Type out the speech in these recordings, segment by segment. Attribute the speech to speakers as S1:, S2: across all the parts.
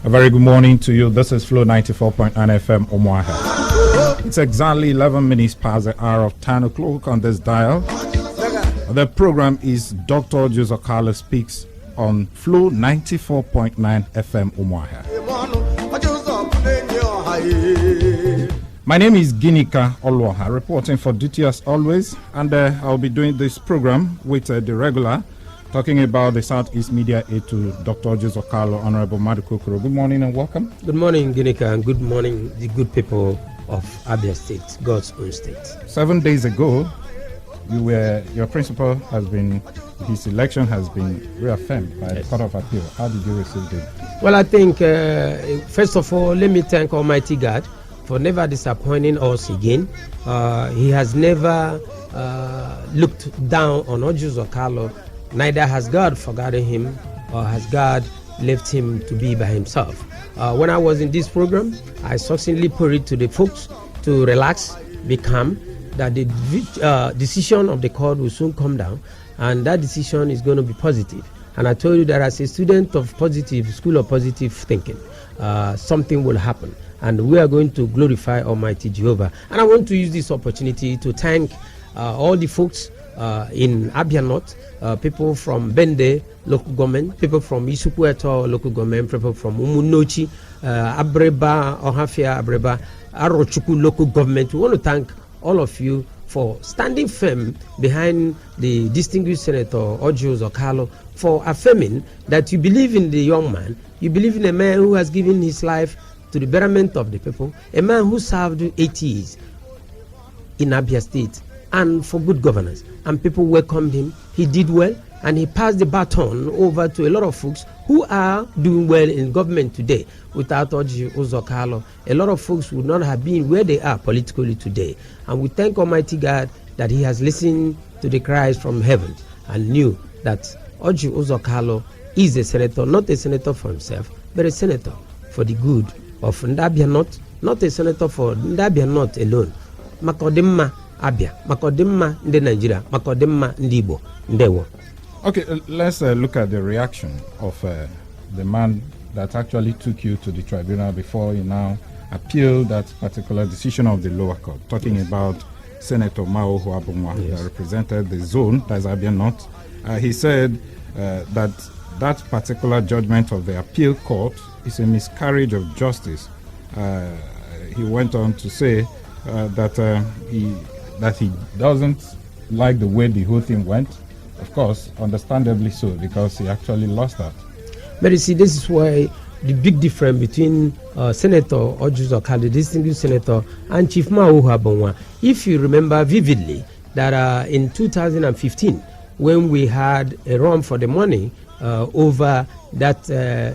S1: A very good morning to you. This is Flow 94.9 FM Omuaha. It's exactly 11 minutes past the hour of 10 o'clock on this dial. The program is Dr. Orji Uzor Kalu Speaks on Flow 94.9 FM Omuaha. My name is Ginika Oloha, reporting for duty as always, and I'll be doing this program with the regular, talking about the Southeast Media Aid to Dr. Orji Uzor Kalu, Honorable Madukokoro. Good morning and welcome.
S2: Good morning, Ginika, and good morning, the good people of Abia State, God's own state. 7 days ago,
S1: your principal has been, his election has been reaffirmed by the Court of Appeal. How did you receive it?
S2: Well, I think, first of all, let me thank Almighty God for never disappointing us again. He has never looked down on Orji Uzor Kalu. Neither has God forgotten him, or has God left him to be by himself. When I was in this program, I succinctly put it to the folks to relax, be calm, that the decision of the court will soon come down, and that decision is going to be positive. And I told you that as a student of school of positive thinking, something will happen, and we are going to glorify Almighty Jehovah. And I want to use this opportunity to thank all the folks in Abia North, people from Bende local government, people from Isupueto local government, people from Umunochi, Abreba, Ohafia, Abreba, Arochukwu local government. We want to thank all of you for standing firm behind the distinguished Senator Orji Uzor Kalu, for affirming that you believe in the young man, you believe in a man who has given his life to the betterment of the people, a man who served 8 years in Abia State and for good governance, and people welcomed him. He did well, and he passed the baton over to a lot of folks who are doing well in government today. Without Orji Uzor Kalu, a lot of folks would not have been where they are politically today. And we thank Almighty God that he has listened to the cries from heaven and knew that Orji Uzor Kalu is a senator, not a senator for himself, but a senator for the good of Ndabia North, not a senator for Ndabia North alone. Makodimma Abia, Makodimma Nde Nigeria, Makodimma Ndibo, Ndewo.
S1: Okay, let's look at the reaction of the man that actually took you to the tribunal before you now appealed that particular decision of the lower court, talking about Senator Mao Huabungwa, that represented the zone, that's Abia North. He said that particular judgment of the appeal court is a miscarriage of justice. He went on to say that he doesn't like the way the whole thing went. Of course, understandably so, because he actually lost that.
S2: But you see, this is why the big difference between Senator Orji Uzor Kalu, the distinguished senator, and Chief Mao Huabungwa. If you remember vividly that in 2015, when we had a run for the money over that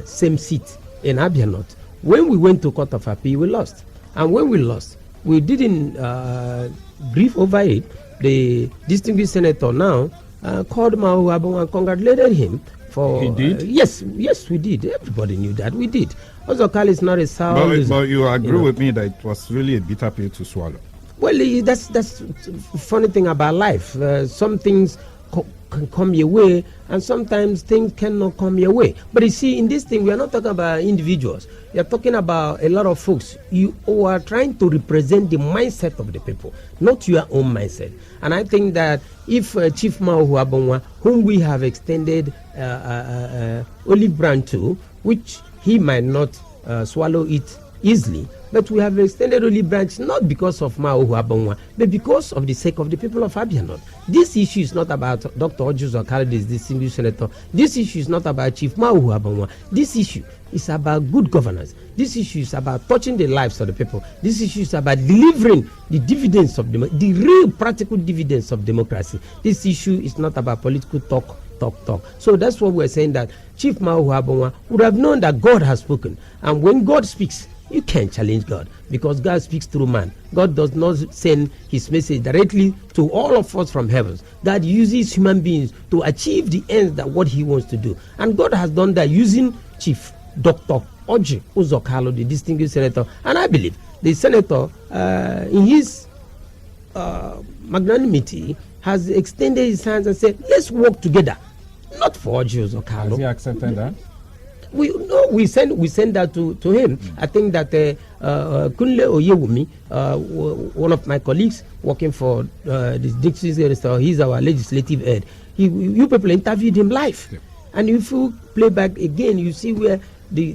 S2: same seat in Abia North, when we went to Court of Appeal, we lost. And when we lost, we didn't brief over it. The distinguished senator now called Mao Huabungwa and congratulated him for.
S1: He did?
S2: Yes, we did. Everybody knew that. We did. Uzor Kalu is not a sound.
S1: But you agree with me that it was really a bitter pill to swallow.
S2: Well, that's the funny thing about life. Some things can come your way, and sometimes things cannot come your way. But you see, in this thing, we are not talking about individuals. We are talking about a lot of folks. You are trying to represent the mindset of the people, not your own mindset. And I think that if Chief Mao Huabungwa, whom we have extended olive branch to, which he might not swallow it easily, but we have extended olive branch not because of Mao Huabungwa, but because of the sake of the people of Abia North. This issue is not about Dr. Orji Uzor Kalu, this distinguished senator. This issue is not about Chief Mao Huabungwa. This issue is about good governance. This issue is about touching the lives of the people. This issue is about delivering the dividends of the real practical dividends of democracy. This issue is not about political talk. So that's what we're saying, that Chief Mao Huabungwa would have known that God has spoken. And when God speaks, you can't challenge God, because God speaks through man. God does not send his message directly to all of us from heavens. God uses human beings to achieve the ends that what he wants to do. And God has done that using Chief Dr. Orji Uzor Kalu, the distinguished senator. And I believe the senator, in his magnanimity, has extended his hands and said, let's work together. Not for Orji Uzor Kalu.
S1: Has he accepted that?
S2: We send that to him. I think that Kunle Oyewumi, one of my colleagues working for this Dixie's restaurant, he's our legislative head. You people interviewed him live, and if you play back again, you see where the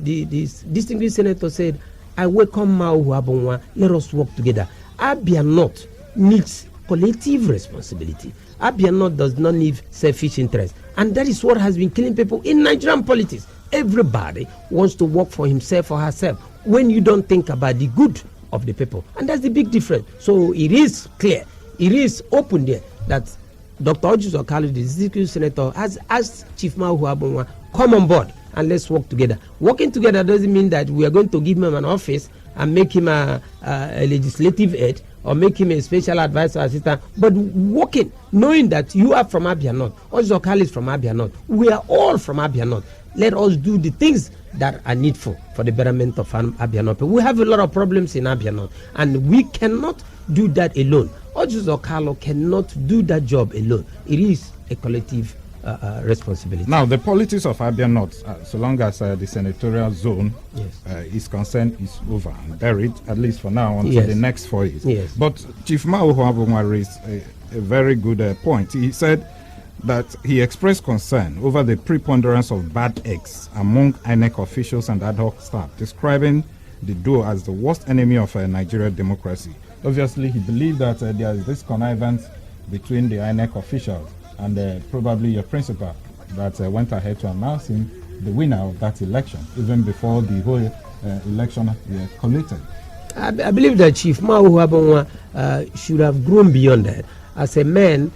S2: distinguished senator said, "I welcome Mao Huabonwa. Let us work together." Abia North needs collective responsibility. Abia North does not need selfish interest, and that is what has been killing people in Nigerian politics. Everybody wants to work for himself or herself when you don't think about the good of the people, and that's the big difference. So it is clear, it is open there that Dr. Orji Uzor Kalu, the executive senator, has asked Chief Mao Huabonwa, come on board and let's work together. Working together doesn't mean that we are going to give him an office and make him a legislative aide or make him a special advisor assistant, but working, knowing that you are from Abia North, Orji Uzor Kalu is from Abia North, we are all from Abia North. Let us do the things that are needful for the betterment of Abia North. We have a lot of problems in Abia North, and we cannot do that alone. Orji Uzor Kalu cannot do that job alone. It is a collective responsibility.
S1: Now, the politics of Abia North, so long as the senatorial zone is concerned, is over and buried, at least for now, until the next 4 years.
S2: Yes.
S1: But Chief Mao Huabonwa raised a very good point. He said that he expressed concern over the preponderance of bad eggs among INEC officials and ad hoc staff, describing the duo as the worst enemy of Nigerian democracy. Obviously, he believed that there is this connivance between the INEC officials and probably your principal that went ahead to announce him the winner of that election, even before the whole election collated.
S2: I believe that Chief Mao Huabonwa should have grown beyond that. As a man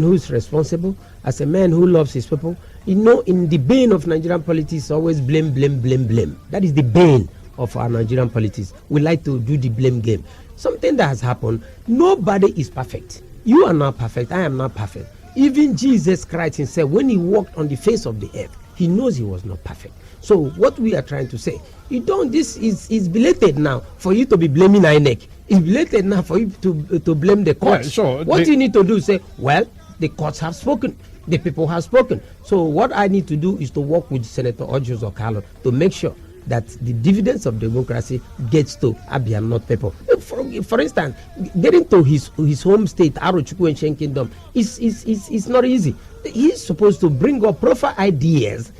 S2: who's responsible, as a man who loves his people, you know, in the bane of Nigerian politics, always blame, blame, blame, blame. That is the bane of our Nigerian politics. We like to do the blame game. Something that has happened, nobody is perfect. You are not perfect, I am not perfect. Even Jesus Christ himself, when he walked on the face of the earth, he knows he was not perfect. So what we are trying to say, this is belated now for you to be blaming INEC. It's belated now for you to blame the courts.
S1: Yeah, sure.
S2: What you need to do is say, well, the courts have spoken, the people have spoken. So what I need to do is to work with Senator Orji Uzor Kalu to make sure that the dividends of democracy gets to Abia North people. For instance, getting to his home state, Arochukwu and Shen Kingdom, is not easy. He's supposed to bring up proper ideas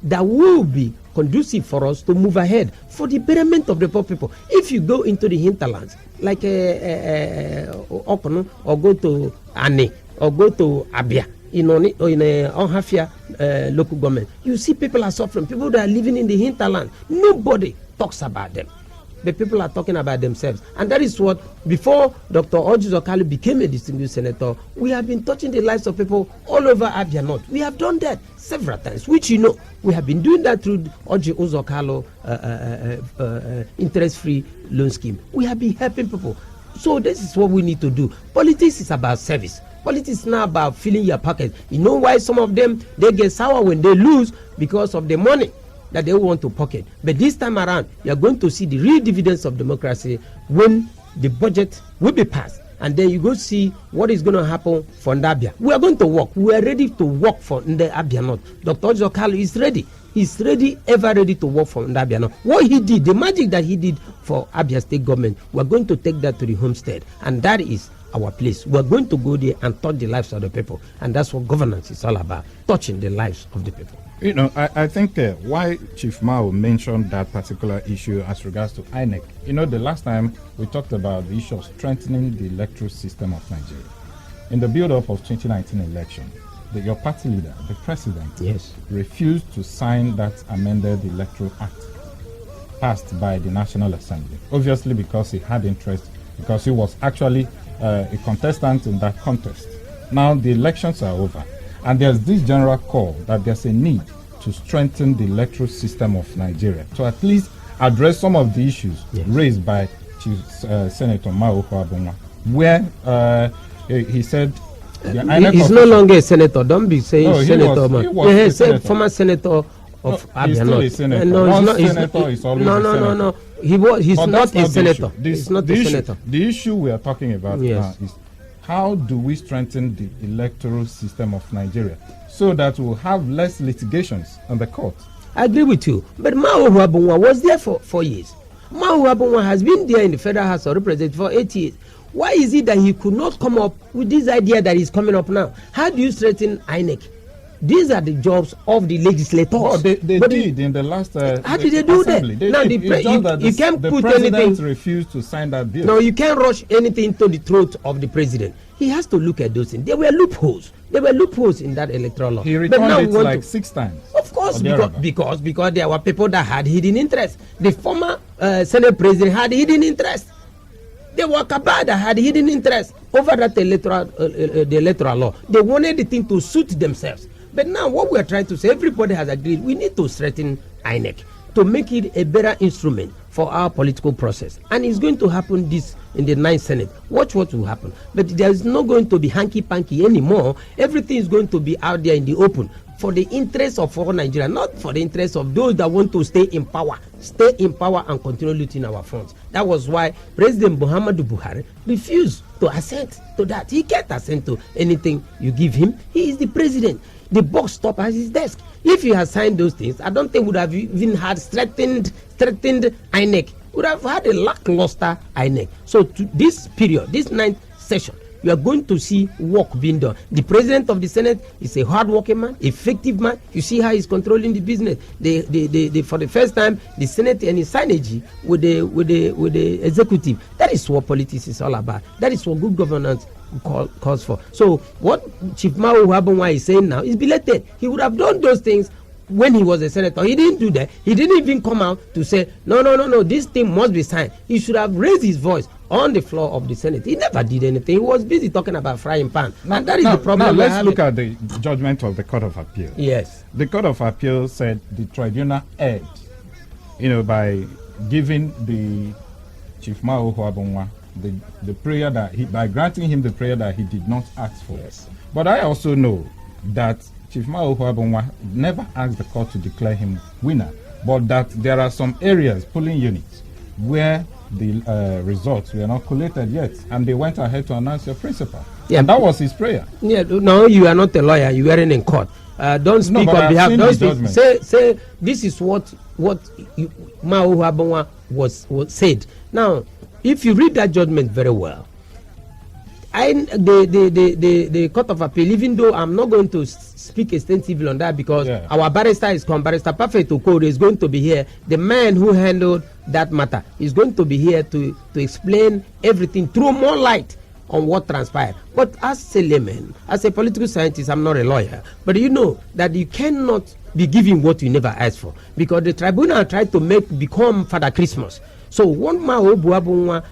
S2: that will be conducive for us to move ahead for the betterment of the poor people. If you go into the hinterlands, like Okono, or go to Ane, or go to Abia, in Onhafia local government, you see people are suffering, people that are living in the hinterland. Nobody talks about them. The people are talking about themselves. And that is what, before Dr. Orji Uzor Kalu became a distinguished senator, we have been touching the lives of people all over Abia North. We have done that several times, which you know, we have been doing that through Orji Uzor Kalu interest-free loan scheme. We have been helping people. So this is what we need to do. Politics is about service. Politics is not about filling your pocket. You know why some of them, they get sour when they lose? Because of the money that they want to pocket. But this time around, you are going to see the real dividends of democracy when the budget will be passed. And then you go see what is going to happen for Ndabia. We are going to work. We are ready to work for Ndabia North. Dr. Orji Uzor Kalu is ready. He's ready, ever ready to work for Ndabia North. What he did, the magic that he did for Abia State government, we are going to take that to the homestead. And that is our place. We are going to go there and touch the lives of the people. And that's what governance is all about, touching the lives of the people.
S1: You know, I think why Chief Mao mentioned that particular issue as regards to INEC, you know, the last time we talked about the issue of strengthening the electoral system of Nigeria. In the build-up of 2019 election, your party leader, the president, refused to sign that amended electoral act passed by the National Assembly. Obviously because he had interest, because he was actually a contestant in that contest. Now the elections are over. And there's this general call that there's a need to strengthen the electoral system of Nigeria to at least address some of the issues raised by Chief Senator Mao Huabonwa, where he said
S2: he's no longer a senator. Don't be saying senator.
S1: He was senator.
S2: Former senator of Abia North.
S1: He's still a senator.
S2: No. He's not a senator. He's not a senator.
S1: The issue we are talking about now is how do we strengthen the electoral system of Nigeria so that we'll have less litigations on the court?
S2: I agree with you. But Mao Huabunwa was there for 4 years. Mao Huabunwa has been there in the Federal House of Representatives for 8 years. Why is it that he could not come up with this idea that is coming up now? How do you strengthen INEC? These are the jobs of the legislators.
S1: Well, they did in the last.
S2: How did they do
S1: assembly.
S2: that? Now you can't put anything.
S1: The president refused to sign that bill.
S2: No, you can't rush anything to the throat of the president. He has to look at those things. There were loopholes. There were loopholes in that electoral law.
S1: He returned it like 6 times.
S2: Of course, because there were people that had hidden interest. The former Senate president had hidden interest. There were cabal that had hidden interest over that the electoral law. They wanted the thing to suit themselves. But now what we are trying to say, everybody has agreed, we need to strengthen INEC to make it a better instrument for our political process. And it's going to happen this in the 9th Senate. Watch what will happen. But there is not going to be hanky-panky anymore. Everything is going to be out there in the open for the interest of all Nigeria, not for the interest of those that want to stay in power and continue looting our funds. That was why President Muhammadu Buhari refused to assent to that. He can't assent to anything you give him. He is the president. The box stop at his desk. If he had signed those things, I don't think would have even had strengthened INEC. Would have had a lackluster INEC. So to this period, this 9th session, you are going to see work being done. The president of the Senate is a hard-working man, effective man. You see how he's controlling the business. For the first time, the Senate and his synergy with the executive. That is what politics is all about. That is what good governance calls for. So what Chief Mao Huabunwa is saying now is belated. He would have done those things when he was a senator. He didn't do that. He didn't even come out to say, no, this thing must be signed. He should have raised his voice on the floor of the Senate. He never did anything. He was busy talking about frying pan. And that is the problem.
S1: Now let's look at the judgment of the Court of Appeal.
S2: Yes.
S1: The Court of Appeal said the tribunal erred, by giving the Chief Mao Huabunwa the prayer by granting him the prayer that he did not ask for.
S2: Yes.
S1: But I also know that Chief Mao Huabunwa never asked the court to declare him winner, but that there are some areas, polling units, where the results were not collated yet, and they went ahead to announce your principal. Yeah, and that was his prayer.
S2: Yeah, no, you are not a lawyer. You weren't in court. Don't speak on behalf. Don't speak. Say this is what Mao Huabunwa was said. Now, if you read that judgment very well, the Court of Appeal, even though I'm not going to speak extensively on that because our barrister is come, Barrister Perfect Okoro is going to be here. The man who handled that matter is going to be here to explain everything, throw more light on what transpired. But as a layman, as a political scientist, I'm not a lawyer, but you know that you cannot be giving what you never asked for, because the tribunal tried to become Father Christmas. So what Mao Huabunwa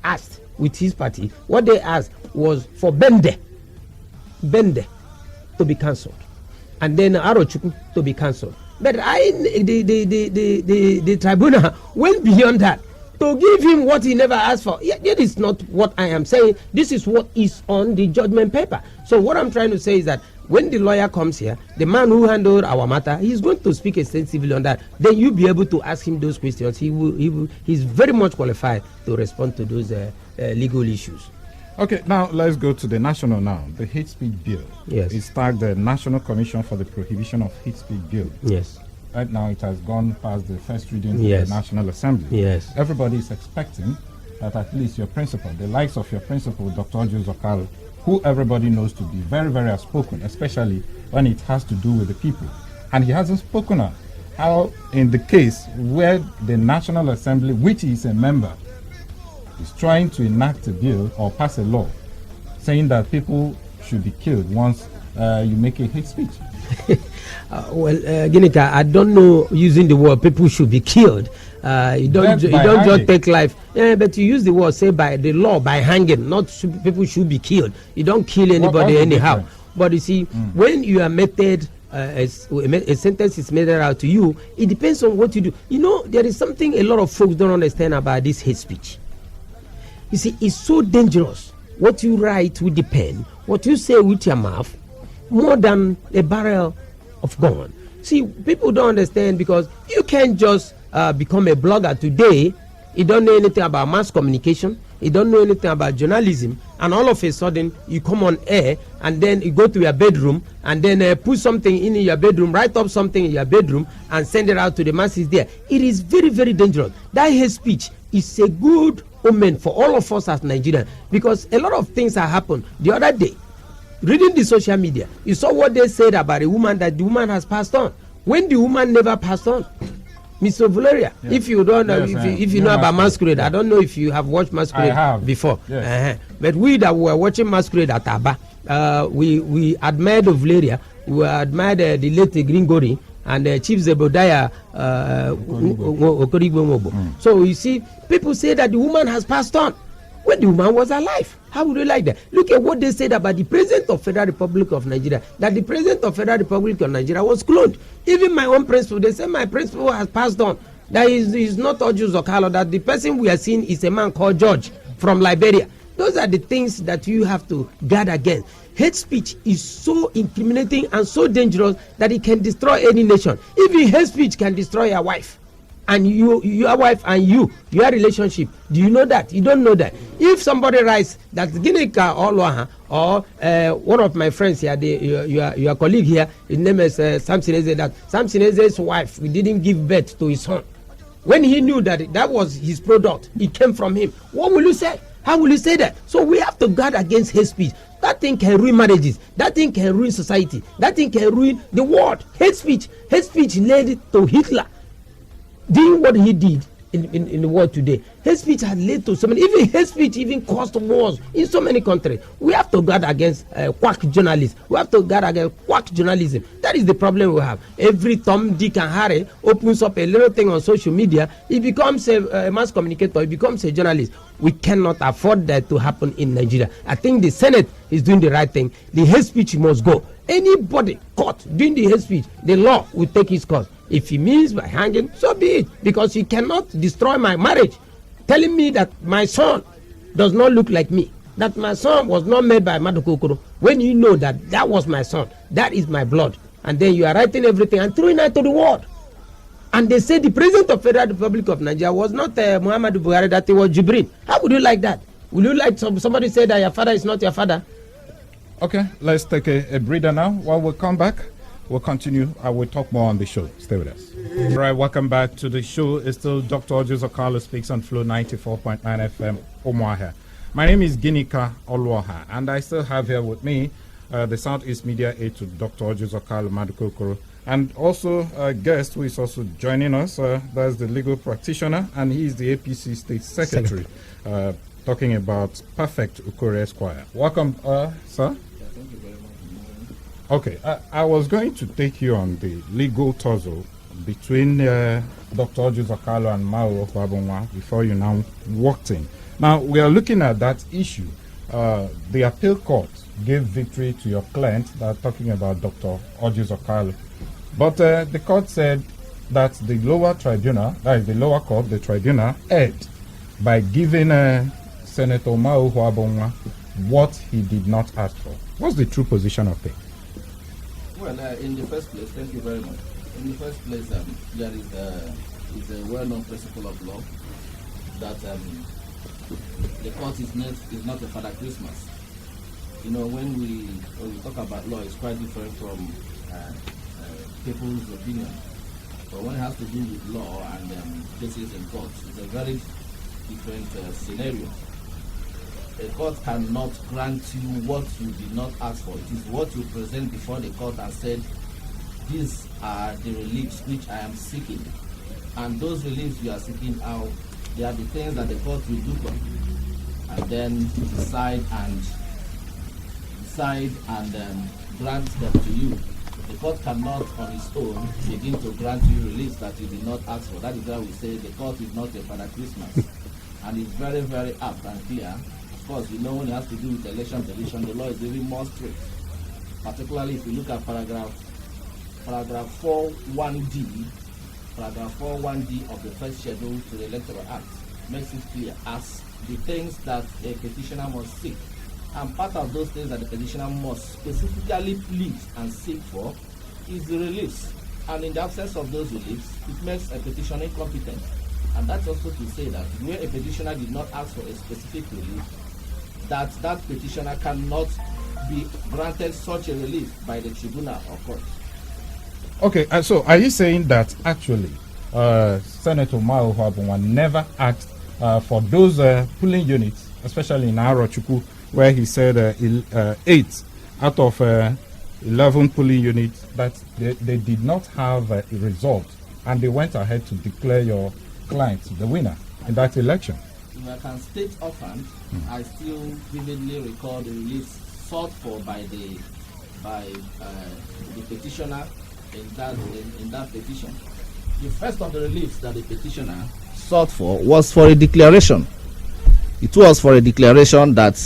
S2: asked with his party, what they asked was for Bende to be cancelled, and then Arochukwu to be cancelled. But the tribunal went beyond that to give him what he never asked for. That is not what I am saying. This is what is on the judgment paper. So what I'm trying to say is that when the lawyer comes here, the man who handled our matter, he's going to speak extensively on that. Then you'll be able to ask him those questions. He's very much qualified to respond to those legal issues.
S1: Okay, now let's go to the national now. The hate speech bill.
S2: Yes.
S1: It's tagged the National Commission for the Prohibition of Hate Speech Bill.
S2: Yes.
S1: Right now it has gone past the first reading of
S2: Yes.
S1: the National Assembly.
S2: Yes.
S1: Everybody is expecting that at least your principal, the likes of your principal, Dr. Orji Uzor Kalu, who everybody knows to be very, very outspoken, especially when it has to do with the people. And he hasn't spoken out. How in the case where the National Assembly, which he is a member, is trying to enact a bill or pass a law saying that people should be killed once you make a hate speech.
S2: Ginika, I don't know using the word people should be killed. You don't just take life. Yeah, but you use the word, say by the law, by hanging, not people should be killed. You don't kill anybody anyhow. But you see, when you are meted, a sentence is meted out to you, it depends on what you do. You know, there is something a lot of folks don't understand about this hate speech. You see, it's so dangerous. What you write with the pen, what you say with your mouth, more than a barrel of gun. See, people don't understand, because you can't just become a blogger today. You don't know anything about mass communication. You don't know anything about journalism, and all of a sudden you come on air, and then you go to your bedroom, and then put something in your bedroom, write up something in your bedroom, and send it out to the masses there. It is very, very dangerous. That hate speech is a good omen for all of us as Nigerians, because a lot of things have happened. The other day, reading the social media, you saw what they said about a woman, that the woman has passed on, when the woman never passed on. Mr. Valeria, yeah. If you don't know, if you know about Masquerade, I don't know if you have watched Masquerade before. Yes. But we that were watching Masquerade at Aba, we admired Valeria, we admired the late Gringori and Chief Zebodiah Okorigbo. So you see, people say that the woman has passed on when the woman was alive. How would you like that? Look at what they said about the President of Federal Republic of Nigeria, that the President of Federal Republic of Nigeria was cloned. Even my own principal, they say my principal has passed on. That is not Orji Uzor Kalu, that the person we are seeing is a man called George from Liberia. Those are the things that you have to guard against. Hate speech is so incriminating and so dangerous that it can destroy any nation. Even hate speech can destroy your wife. And your wife and your relationship. Do you know that? You don't know that. If somebody writes that Ginika or one of my friends here, your colleague here, his name is Samson Eze, that Samson Eze's wife, we didn't give birth to his son. When he knew that that was his product, it came from him. What will you say? How will you say that? So we have to guard against hate speech. That thing can ruin marriages. That thing can ruin society. That thing can ruin the world. Hate speech led to Hitler doing what he did in the world today. Hate speech has led to so many, even hate speech even caused wars in so many countries. We have to guard against quack journalists. We have to guard against quack journalism. That is the problem we have. Every Tom, Dick and Harry opens up a little thing on social media, he becomes a mass communicator, he becomes a journalist. We cannot afford that to happen in Nigeria. I think the Senate is doing the right thing. The hate speech must go. Anybody caught doing the hate speech, the law will take its course. If he means by hanging, so be it, because you cannot destroy my marriage, telling me that my son does not look like me, that my son was not made by Madukokoro, when you know that that was my son, that is my blood, and then you are writing everything and throwing it to the world. And they say the President of Federal Republic of Nigeria was not Muhammadu Buhari, that it was Jibrin. How would you like that? Would you like somebody say that your father is not your father?
S1: Okay, let's take a breather now. While we come back, we'll continue. I will talk more on the show. Stay with us. All right, welcome back to the show. It's still Dr. Orji Uzor Kalu speaks on Flow 94.9 FM, Omaha. My name is Ginika Oluoha, and I still have here with me the Southeast Media aide to Dr. Orji Uzor Kalu Madukokoro, and also a guest who is also joining us. That's the legal practitioner, and he is the APC State Secretary, talking about Perfect Ukore Esquire. Welcome, sir. Okay, I was going to take you on the legal tussle between Dr. Orji Uzor Kalu and Mao Okwabonwa before you now walked in. Now, we are looking at that issue. The appeal court gave victory to your client, talking about Dr. Orji Uzor Kalu. But the court said that the lower tribunal, that is the lower court, the tribunal, erred by giving Senator Mao Okwabonwa what he did not ask for. What's the true position of things?
S3: Well, in the first place, thank you very much. In the first place, there is a well-known principle of law that the court is not a Father Christmas. You know, when we talk about law, it's quite different from people's opinion. But when it has to do with law and cases in court, it's a very different scenario. A court cannot grant you what you did not ask for. It is what you present before the court and said, these are the reliefs which I am seeking. And those reliefs you are seeking out, they are the things that the court will look on and then decide and grant them to you. The court cannot on its own begin to grant you reliefs that you did not ask for. That is why we say the court is not a Father Christmas. And it's very, very apt and clear. Of course, you know, when it has to do with election petition, the law is even more strict. Particularly if you look at paragraph 4.1d, paragraph 4.1d of the first schedule to the Electoral Act makes it clear as the things that a petitioner must seek. And part of those things that the petitioner must specifically plead and seek for is the reliefs. And in the absence of those reliefs, it makes a petitioner incompetent. And that's also to say that where a petitioner did not ask for a specific relief, that that petitioner cannot be granted such a relief by the tribunal or court.
S1: Okay, so are you saying that actually Senator Mao Huabunwa never asked for those polling units, especially in Arochukwu, where he said 8 out of 11 polling units, that they did not have a result, and they went ahead to declare your client the winner in that election?
S3: If I can state offhand, I still vividly recall the relief sought for by the petitioner in that petition. The first of the reliefs that the petitioner sought for was for a declaration. It was for a declaration that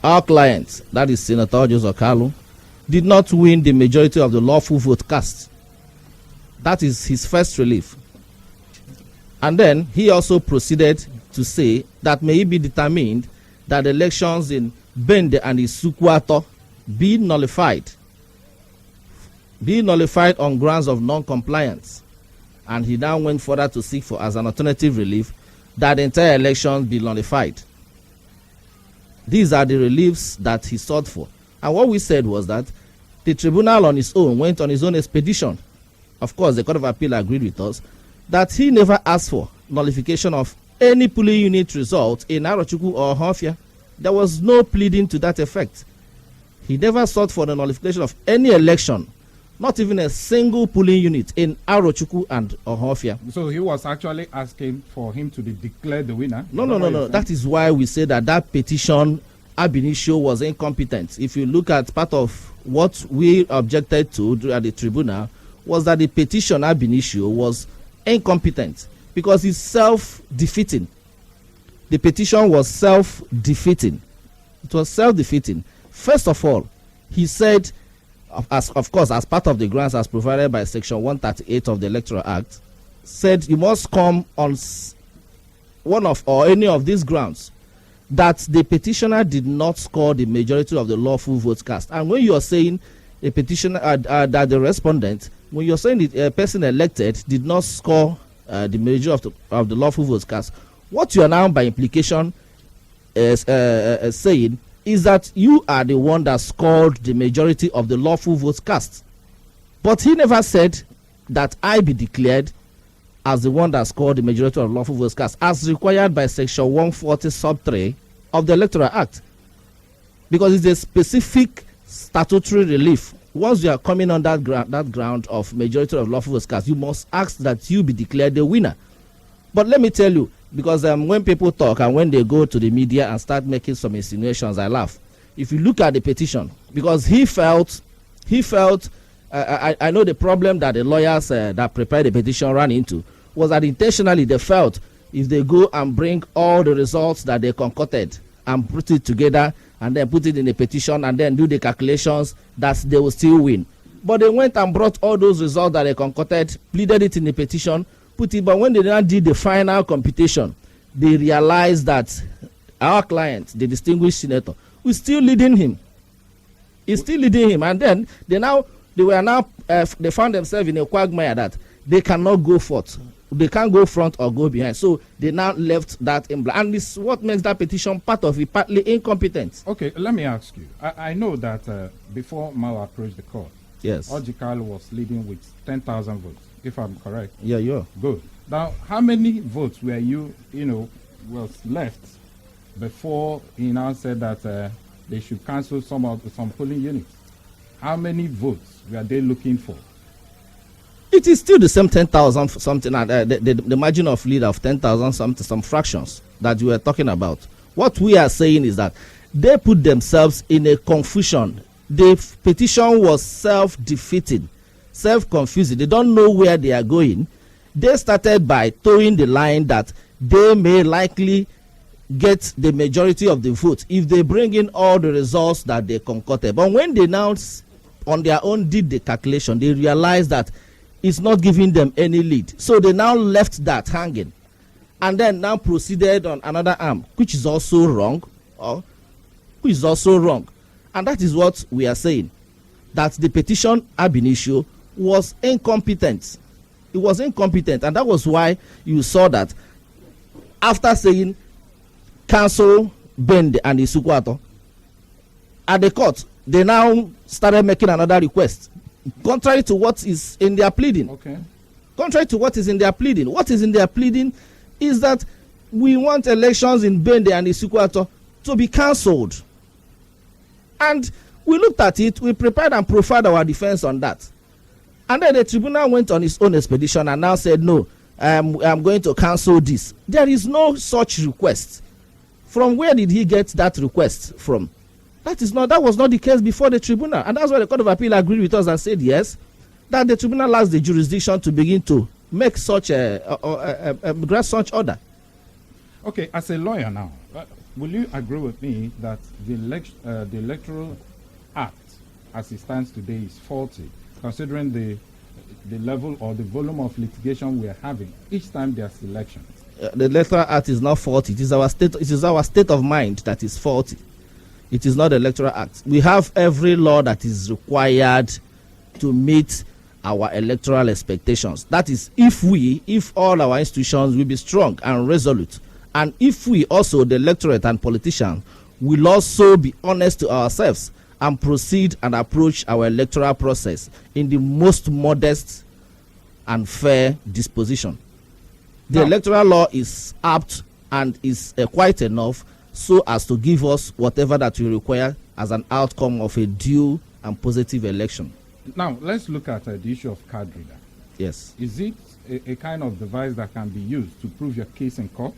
S3: our client, that is Senator Orji Uzor Kalu, did not win the majority of the lawful vote cast. That is his first relief. And then he also proceeded to say that may it be determined that elections in Bende and Isukwato be nullified on grounds of non-compliance. And he now went further to seek for, as an alternative relief, that the entire elections be nullified. These are the reliefs that he sought for. And what we said was that the tribunal on its own went on its own expedition. Of course, the Court of Appeal agreed with us that he never asked for nullification of any polling unit result in Arochukwu or Ohafia. There was no pleading to that effect. He never sought for the nullification of any election, not even a single polling unit in Arochukwu and Ohafia.
S1: So he was actually asking for him to be declared the winner?
S3: No. That is why we say that petition ab initio was incompetent. If you look at part of what we objected to at the tribunal, was that the petition ab initio was incompetent because it's self-defeating. The petition was self-defeating. It was self-defeating. First of all, he said, of course, as part of the grounds as provided by Section 138 of the Electoral Act, said you must come on one of or any of these grounds that the petitioner did not score the majority of the lawful votes cast. And when you are saying a petitioner that the respondent, when you're saying that a person elected did not score the majority of the lawful votes cast, what you are now by implication saying is that you are the one that scored the majority of the lawful votes cast. But he never said that I be declared as the one that scored the majority of lawful votes cast, as required by Section 140 sub 3 of the Electoral Act, because it's a specific statutory relief. Once you are coming on that ground of majority of lawful votes cast, you must ask that you be declared the winner. But let me tell you, because when people talk and when they go to the media and start making some insinuations, I laugh. If you look at the petition, because he felt, I know the problem that the lawyers that prepared the petition ran into was that intentionally they felt if they go and bring all the results that they concocted and put it together and then put it in a petition and then do the calculations, that they will still win. But they went and brought all those results that they concocted, pleaded it in the petition, put it, but when they now did the final computation, they realized that our client, the distinguished senator, was still leading him. He's still leading him, and then they found themselves in a quagmire that they cannot go forth. They can't go front or go behind. So they now left that in black. And this is what makes that petition part of it, partly incompetent.
S1: Okay, let me ask you. I know that before Mao approached the court,
S3: yes,
S1: Orji Kalu was leading with 10,000 votes, if I'm correct.
S3: Yeah, you are.
S1: Good. Now, how many votes were was left before he now said that they should cancel some polling units? How many votes were they looking for?
S3: It is still the same 10,000 something, the margin of lead of 10,000 something, some fractions that you were talking about. What we are saying is that they put themselves in a confusion. The petition was self-defeating, self-confusing. They don't know where they are going. They started by towing the line that they may likely get the majority of the vote if they bring in all the results that they concocted. But when they now on their own did the calculation, they realized that it's not giving them any lead. So they now left that hanging and then now proceeded on another arm, which is also wrong. And that is what we are saying, that the petition ab initio was incompetent. It was incompetent, and that was why you saw that after saying
S4: cancel Bende and Isukwato. At the court, they now started making another request, contrary to what is in their pleading.
S1: Okay.
S4: Contrary to what is in their pleading. What is in their pleading is that we want elections in Bende and Isukwato to be cancelled. And we looked at it, we prepared and profiled our defense on that. And then the tribunal went on its own expedition and now said, no, I'm going to cancel this. There is no such request. From where did he get that request from? That was not the case before the tribunal. And that's why the Court of Appeal agreed with us and said, yes, that the tribunal lacks the jurisdiction to begin to make such grant such order.
S1: Okay, as a lawyer now, will you agree with me that the Electoral Act, as it stands today, is faulty, considering the level or the volume of litigation we are having each time there's elections?
S4: The Electoral Act is not faulty. It is our state of mind that is faulty. It is not the Electoral Act. We have every law that is required to meet our electoral expectations. That is, if all our institutions will be strong and resolute, and if we also, the electorate and politicians, will also be honest to ourselves and proceed and approach our electoral process in the most modest and fair disposition. The electoral law is apt and is quite enough so as to give us whatever that we require as an outcome of a due and positive election.
S1: Now, let's look at the issue of card reader.
S4: Yes.
S1: Is it a kind of device that can be used to prove your case in court?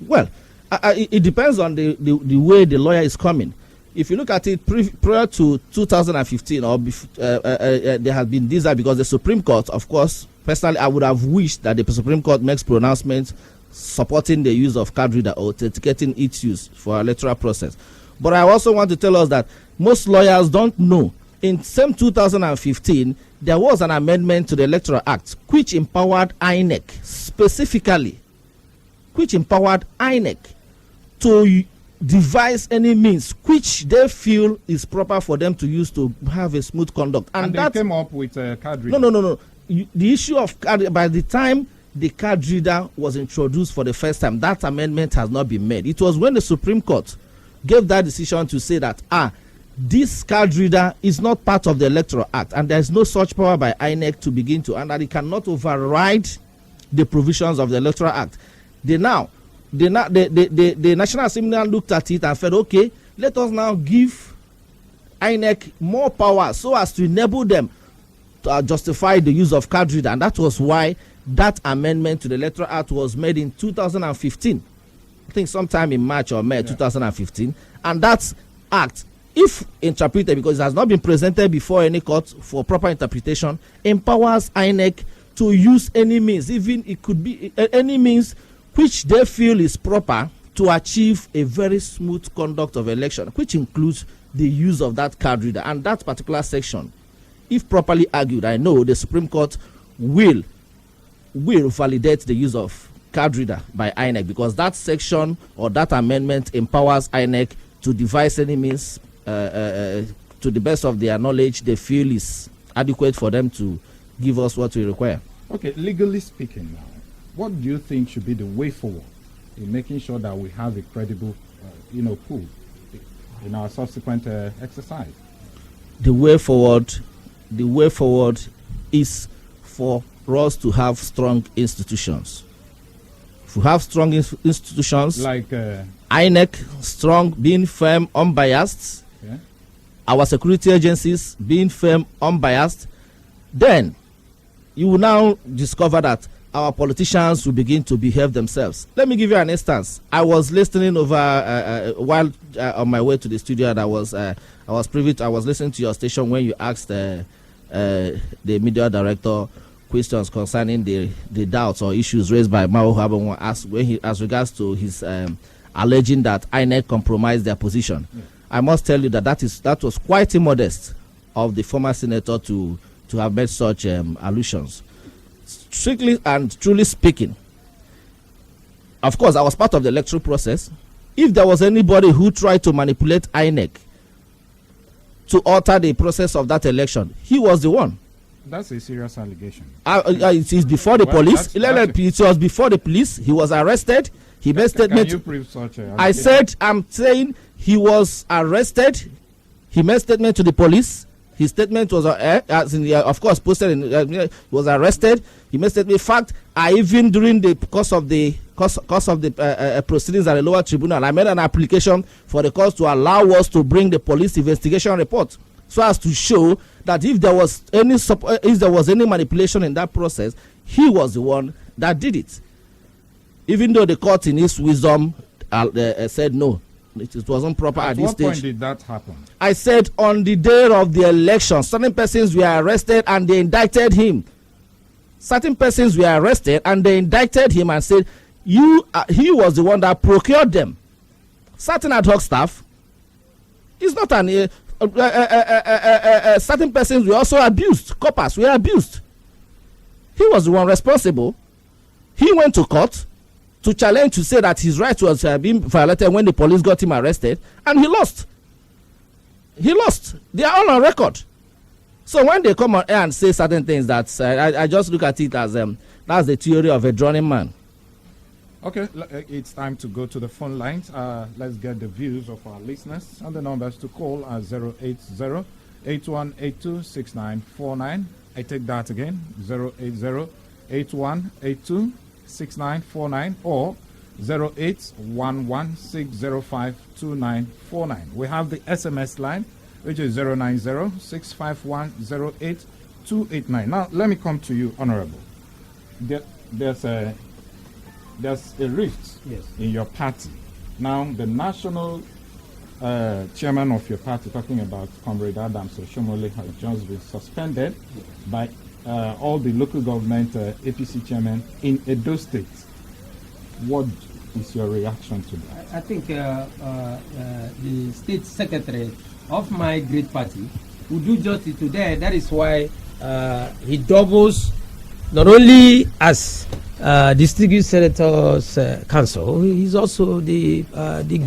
S4: Well, it depends on the way the lawyer is coming. If you look at it prior to 2015, or there has been this because the Supreme Court, of course, personally, I would have wished that the Supreme Court makes pronouncements supporting the use of card reader or authenticating its use for electoral process. But I also want to tell us that most lawyers don't know. In same 2015, there was an amendment to the Electoral Act which empowered INEC specifically, to devise any means which they feel is proper for them to use to have a smooth conduct.
S1: And they came up with a card reader.
S4: No. The issue of card, by the time the card reader was introduced for the first time, that amendment has not been made. It was when the Supreme Court gave that decision to say that this card reader is not part of the Electoral Act and there is no such power by INEC to begin to, and that it cannot override the provisions of the Electoral Act. The National Assembly looked at it and said, okay, let us now give INEC more power so as to enable them to justify the use of card reader. And that was why that amendment to the Electoral Act was made in 2015. I think sometime in March or May 2015. And that act, if interpreted, because it has not been presented before any court for proper interpretation, empowers INEC to use any means, even it could be any means which they feel is proper to achieve a very smooth conduct of election, which includes the use of that card reader. And that particular section, if properly argued, I know the Supreme Court will validate the use of card reader by INEC, because that section or that amendment empowers INEC to devise any means to the best of their knowledge they feel is adequate for them to give us what we require.
S1: Okay, legally speaking now, what do you think should be the way forward in making sure that we have a credible pool in our subsequent exercise?
S4: The way forward is for us to have strong institutions. If we have strong institutions
S1: like
S4: INEC, strong, being firm, unbiased, our security agencies being firm, unbiased, then you will now discover that our politicians will begin to behave themselves. Let me give you an instance. I was listening over while on my way to the studio, and I was listening to your station when you asked the media director questions concerning the doubts or issues raised by Mao Habon as regards to his alleging that INEC compromised their position. Yeah. I must tell you that was quite immodest of the former senator to have made such allusions. Strictly and truly speaking, of course, I was part of the electoral process. If there was anybody who tried to manipulate INEC to alter the process of that election, he was the one.
S1: That's a serious allegation.
S4: It is before the police. It was before the police. He was arrested. He made statement.
S1: Can you prove such a
S4: I'm saying he was arrested. He made statement to the police. His statement was, of course, posted. He was arrested. He made statement. In fact, even during the course of the proceedings at the lower tribunal, I made an application for the court to allow us to bring the police investigation report, so as to show that if there was any manipulation in that process, he was the one that did it. Even though the court, in its wisdom, said no. It wasn't proper at this stage.
S1: At what point did that happen?
S4: I said on the day of the election, certain persons were arrested and they indicted him. Certain persons were arrested and they indicted him and said, he was the one that procured them. Certain ad hoc staff is not certain persons were also abused. Coppers were abused. He was the one responsible. He went to court to challenge, to say that his right was being violated when the police got him arrested, and he lost. They are all on record. So when they come on air and say certain things, that I just look at it as that's the theory of a drowning man.
S1: Okay, it's time to go to the phone lines. Let's get the views of our listeners, and the numbers to call are 080-8182-6949. I take that again, 080-8182-6949 or 0811-605-2949. We have the SMS line, which is 090-651-08289. Now, let me come to you, Honorable. There's a rift in your party. Now, the national chairman of your party, talking about Comrade Adams Oshomole, has just been suspended by all the local government APC chairmen in Edo State. What is your reaction to that?
S2: I think the state secretary of my great party will do justice to that. That is why he doubles not only as district senators council, he's also the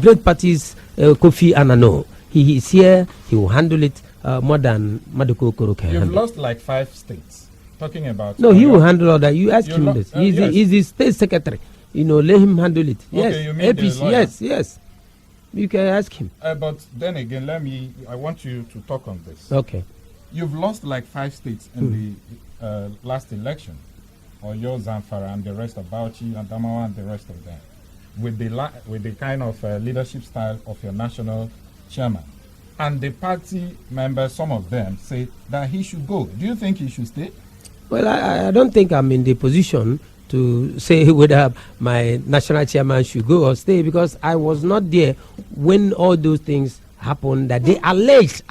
S2: great party's Kofi Anano. He is here. He will handle it more than Maduko Okoro can handle.
S1: You've lost like 5 states. Talking about
S2: he will handle all that. You ask him this. He's the state secretary. Let him handle it.
S1: Okay,
S2: yes,
S1: you mean
S2: APC. Yes. You can ask him.
S1: But then again, I want you to talk on this.
S2: Okay.
S1: You've lost like 5 states in the last election, Oyo, Zamfara, and the rest of Bauchi, Adamawa, and the rest of them, with the kind of leadership style of your national chairman. And the party members, some of them, say that he should go. Do you think he should stay?
S2: Well, I don't think I'm in the position to say whether my national chairman should go or stay, because I was not there when all those things happened that they alleged.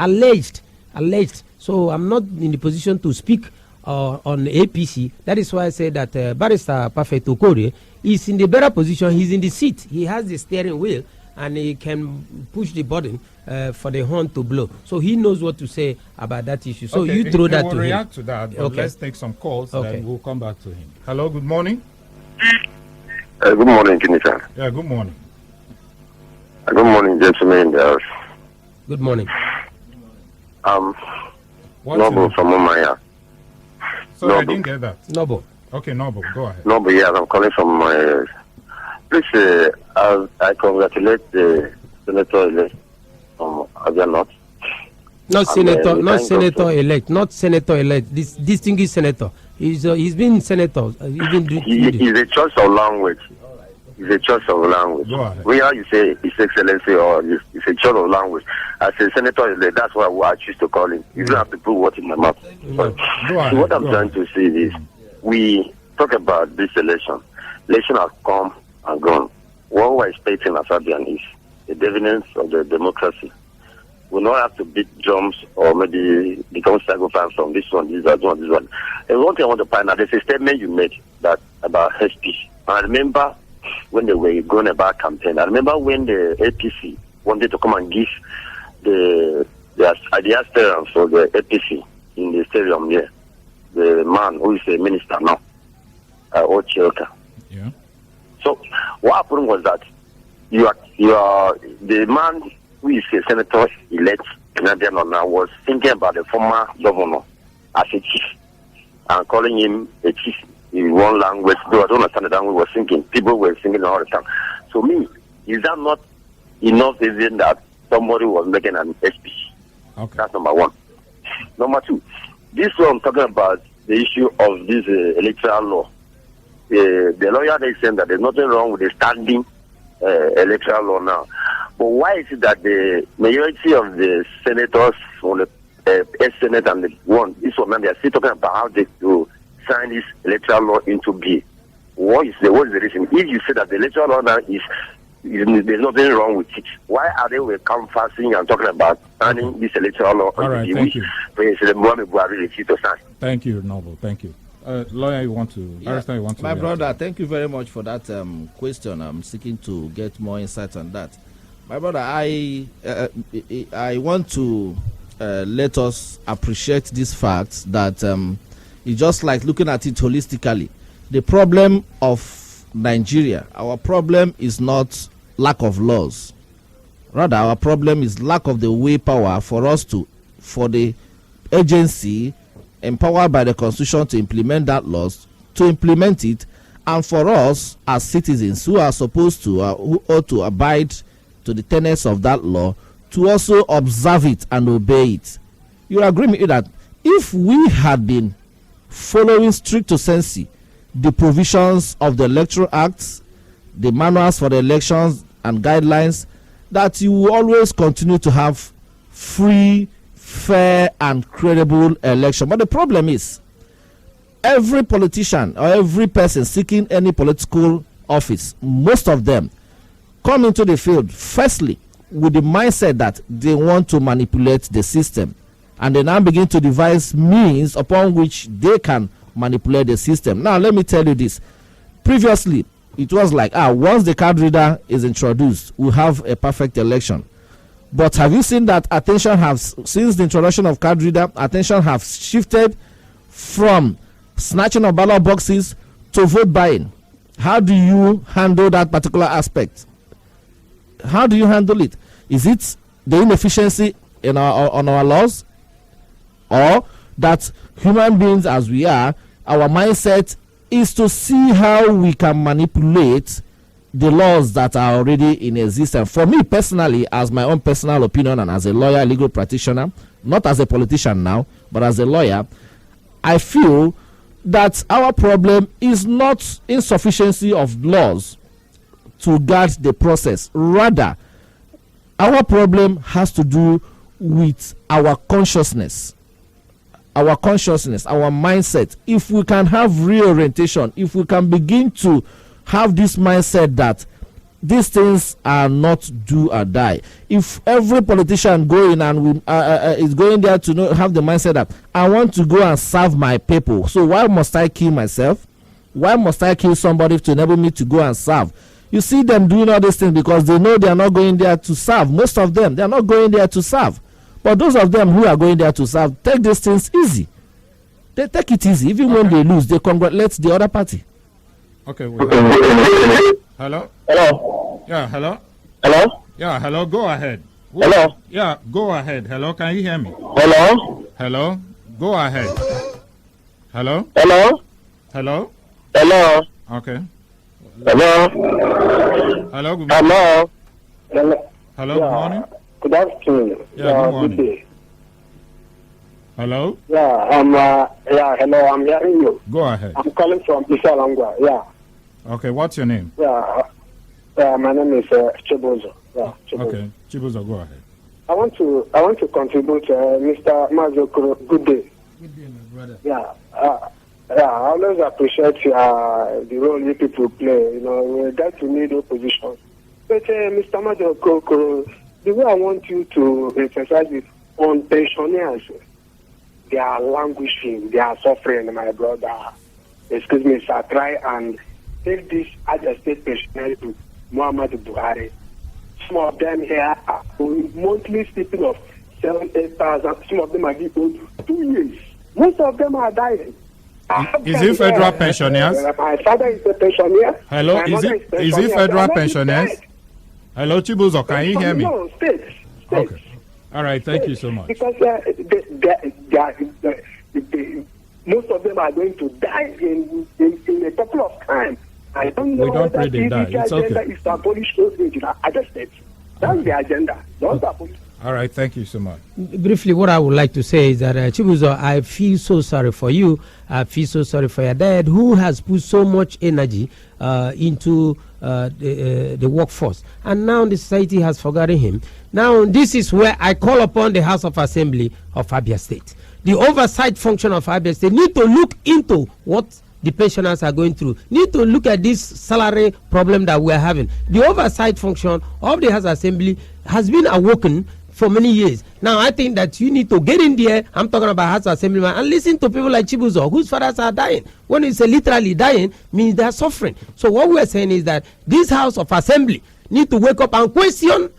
S2: So I'm not in the position to speak on APC. That is why I say that Barrister Perfect Okore is in the better position. He's in the seat. He has the steering wheel and he can push the button for the horn to blow. So he knows what to say about that issue. So you throw that to him.
S1: We'll react to that, but let's take some calls, then we'll come back to him. Hello, good morning.
S5: Good morning, Kinita.
S1: Yeah, good morning.
S5: Good morning, gentlemen.
S2: Good morning.
S5: Noble from Umaya.
S1: Sorry, I didn't get that.
S2: Noble.
S1: Okay, Noble, go ahead.
S5: Noble, yes, I'm calling from my... Please, I congratulate the senator elect from Abia North.
S2: Not senator elect. This distinguished senator. He's been senator.
S5: He's a choice of language. He's a choice of language. Where you say His Excellency or it's a choice of language. As a senator elect, that's why I choose to call him. You don't have to put what in my mouth. So what I'm trying to say is, we talk about this election. Election has come and gone. What we're expecting as Abian is the dividends of the democracy. We don't have to beat drums or maybe become sacrifice from this one. And one thing I want to point out, there's a statement you made that about HP. I remember when they were going about campaign. I remember when the APC wanted to come and give the aspirants for the APC in the stadium here. The man who is a minister now, Orji Uzor Kalu.
S1: Yeah.
S5: So what happened was that you are the man who is a senator elect in Abia now was thinking about the former governor as a chief and calling him a chief in one language. Though I don't understand the language was thinking. People were singing all the time. To me, is that not enough reason that somebody was making an speech?
S1: Okay.
S5: That's number one. Number two, this one talking about the issue of this electoral law. The lawyer is saying that there's nothing wrong with the standing electoral law now. But why is it that the majority of the senators from the Senate and the this one, they are still talking about how they to sign this electoral law into being? What is the reason? If you say that the electoral law now there's nothing wrong with it, why are they canvassing and talking about signing this electoral law?
S1: All right, thank you.
S5: President Muhammad Buhari refused to sign.
S1: Thank you, Noble. Thank you. Lawyer, you want to? Barrister, you want to?
S4: My brother, thank you very much for that question. I'm seeking to get more insight on that. My brother, I want to let us appreciate this fact that it's just like looking at it holistically. The problem of Nigeria, our problem is not lack of laws. Rather, our problem is lack of the willpower for the agency empowered by the Constitution to implement that laws, to implement it, and for us as citizens who are supposed to, who ought to abide to the tenets of that law, to also observe it and obey it. You agree with me that if we had been following stricto sensu the provisions of the Electoral Acts, the manuals for the elections and guidelines, that you will always continue to have free, fair and credible election. But the problem is, every politician or every person seeking any political office, most of them come into the field firstly with the mindset that they want to manipulate the system, and they now begin to devise means upon which they can manipulate the system. Now let me tell you this. Previously it was like, once the card reader is introduced, we'll have a perfect election. But have you seen that attention has, since the introduction of card reader, attention has shifted from snatching of ballot boxes to vote buying? How do you handle that particular aspect? How do you handle it? Is it the inefficiency in on our laws, or that human beings as we are, our mindset is to see how we can manipulate the laws that are already in existence? For me personally, as my own personal opinion and as a lawyer, legal practitioner, not as a politician now, but as a lawyer, I feel that our problem is not insufficiency of laws to guard the process. Rather, our problem has to do with our consciousness, our mindset. If we can have reorientation, if we can begin to have this mindset that these things are not do or die. If every politician going and is going there to have the mindset that I want to go and serve my people, so why must I kill myself? Why must I kill somebody to enable me to go and serve? You see them doing all these things because they know they are not going there to serve. Most of them, they are not going there to serve. But those of them who are going there to serve, take these things easy. They take it easy. Even when they lose, they congratulate the other party.
S1: Okay. Hello?
S6: Hello?
S1: Yeah, hello?
S6: Hello?
S1: Yeah, hello, go ahead.
S6: Hello?
S1: Yeah, go ahead. Hello, can you hear me?
S6: Hello?
S1: Hello? Go ahead. Hello?
S6: Hello?
S1: Hello?
S6: Hello?
S1: Okay.
S6: Hello?
S1: Hello, good morning.
S6: Hello? Hello?
S1: Hello, good morning.
S6: Good afternoon.
S1: Yeah, good morning.
S6: Good day.
S1: Hello?
S6: Yeah, hello, I'm hearing you.
S1: Go ahead.
S6: I'm calling from Isalangwa, yeah.
S1: Okay, what's your name?
S6: Yeah, my name is Chibuzo. Yeah, Chibuzo.
S1: Okay, Chibuzo, go ahead.
S6: I want to contribute, Mr. Mazokuro. Good day.
S2: Good day, my brother.
S6: Yeah, I always appreciate the role you people play. You know, we get to need opposition. But Mr. Mazokuro, the way I want you to emphasize it on pensioners, they are languishing, they are suffering, my brother. Excuse me, sir. Try and take this Aja State pensioners to Muhammad Buhari. Some of them here are monthly sleeping of 7,000-8,000. Some of them are given 2 years. Most of them are dying.
S1: Is it federal pensioners?
S6: My father is a pensioner.
S1: Hello, is it federal pensioners? Hello, Chibuzo, can you hear me?
S6: No, states.
S1: Okay. All right, thank you so much.
S6: Because most of them are going to die in a couple of times. I don't know
S1: We don't pray
S6: whether
S1: they die.
S6: PDP
S1: It's
S6: agenda
S1: okay.
S6: is to abolish those things in other states. That's the agenda. Not to abolish.
S1: All right, thank you so much.
S2: Briefly, what I would like to say is that Chibuzo, I feel so sorry for you. I feel so sorry for your dad, who has put so much energy into the workforce, and now the society has forgotten him. Now, this is where I call upon the House of Assembly of Abia State. The oversight function of Abia State need to look into what the pensioners are going through, need to look at this salary problem that we are having. The oversight function of the House Assembly has been awoken for many years. Now, I think that you need to get in there, I'm talking about House Assemblyman, and listen to people like Chibuzo, whose fathers are dying. When you say literally dying, means they are suffering. So what we are saying is that this House of Assembly need to wake up and question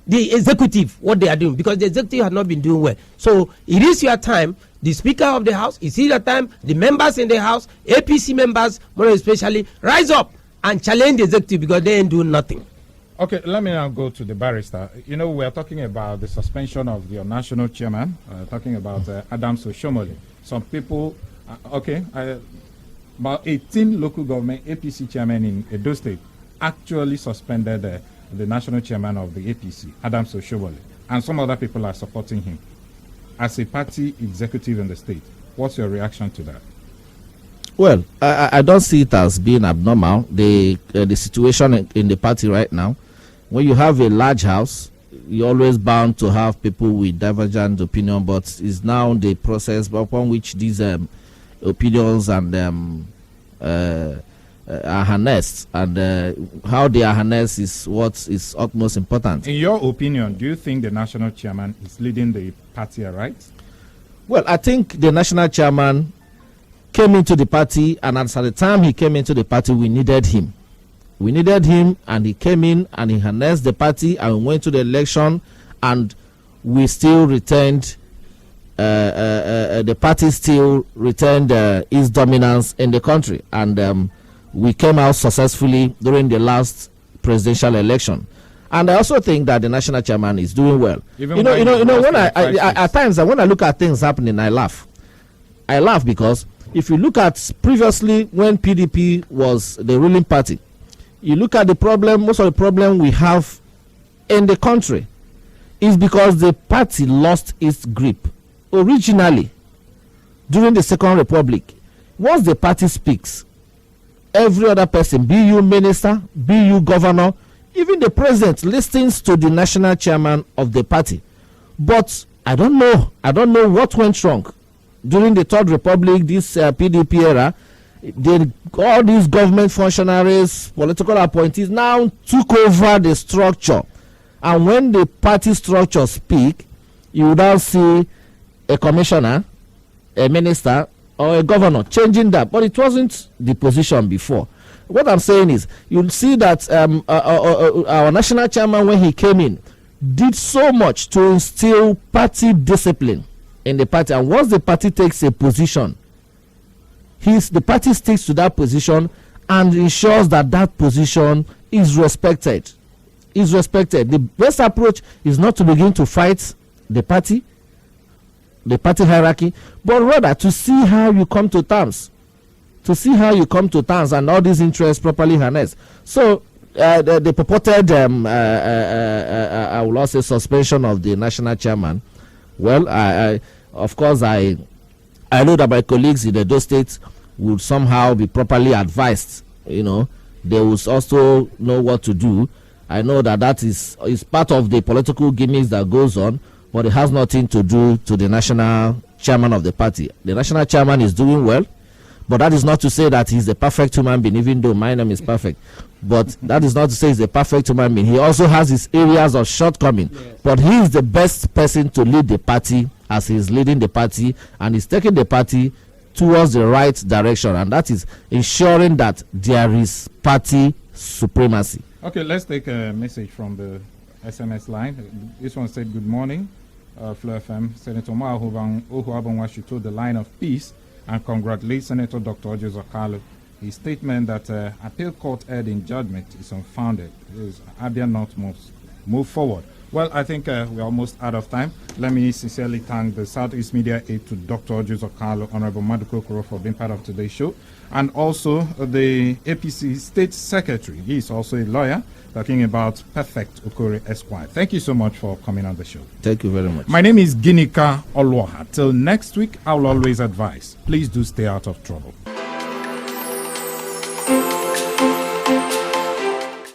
S2: the executive, what they are doing, because the executive has not been doing well. So it is your time, the Speaker of the House, it's your time, the members in the House, APC members, more especially, rise up and challenge the executive because they ain't doing nothing.
S1: Okay, let me now go to the barrister. You know, we're talking about the suspension of your national chairman, talking about Adams Oshomole. Some people, about 18 local government APC chairmen in Edo State actually suspended the national chairman of the APC, Adams Oshomole, and some other people are supporting him. As a party executive in the state, what's your reaction to that?
S4: Well, I don't see it as being abnormal. The situation in the party right now, when you have a large house, you're always bound to have people with divergent opinion, but it's now the process upon which these opinions and are harnessed, and how they are harnessed is what is utmost important.
S1: In your opinion, do you think the national chairman is leading the party right?
S4: Well, I think the national chairman came into the party, and at the time he came into the party, we needed him. We needed him, and he came in and he harnessed the party, and we went to the election, and we still retained, the party still retained its dominance in the country, and we came out successfully during the last presidential election. And I also think that the national chairman is doing well. Even when at times when I look at things happening, I laugh. I laugh because if you look at previously when PDP was the ruling party, you look at the problem, most of the problem we have in the country is because the party lost its grip. Originally, during the Second Republic, once the party speaks, every other person, be you minister, be you governor, even the president listens to the national chairman of the party. But I don't know what went wrong. During the Third Republic, this PDP era, all these government functionaries, political appointees now took over the structure. And when the party structure speak, you now see a commissioner, a minister, or a governor changing that. But it wasn't the position before. What I'm saying is, you'll see that our national chairman, when he came in, did so much to instill party discipline in the party. And once the party takes a position, the party sticks to that position and ensures that that position is respected. The best approach is not to begin to fight the party hierarchy, but rather to see how you come to terms. And all these interests properly harnessed. So the purported, I will also say, suspension of the national chairman. Well, I of course I know that my colleagues in those states would somehow be properly advised. They will also know what to do. I know that is part of the political gimmicks that goes on, but it has nothing to do to the national chairman of the party. The national chairman is doing well, but that is not to say that he's a perfect human being, even though my name is perfect. But that is not to say he's a perfect human being. He also has his areas of shortcoming. Yes. But he is the best person to lead the party, as he's leading the party, and he's taking the party towards the right direction, and that is ensuring that there is party supremacy.
S1: Okay, let's take a message from the SMS line. This one said, "Good morning, Flo FM. Senator Ohuabonwa should toe the line of peace and congratulate Senator Dr. Orji Uzor Kalu. His statement that appeal court erred in judgment is unfounded. Abia North must move forward." Well, I think we're almost out of time. Let me sincerely thank the Southeast Media Aide to Dr. Orji Uzor Kalu, Honorable Maduko Okoro, for being part of today's show, and also the APC State Secretary. He is also a lawyer, talking about Perfect Okore Esquire. Thank you so much for coming on the show.
S4: Thank you very much.
S1: My name is Ginika Olwaha. Till next week, I will always advise, please do stay out of trouble.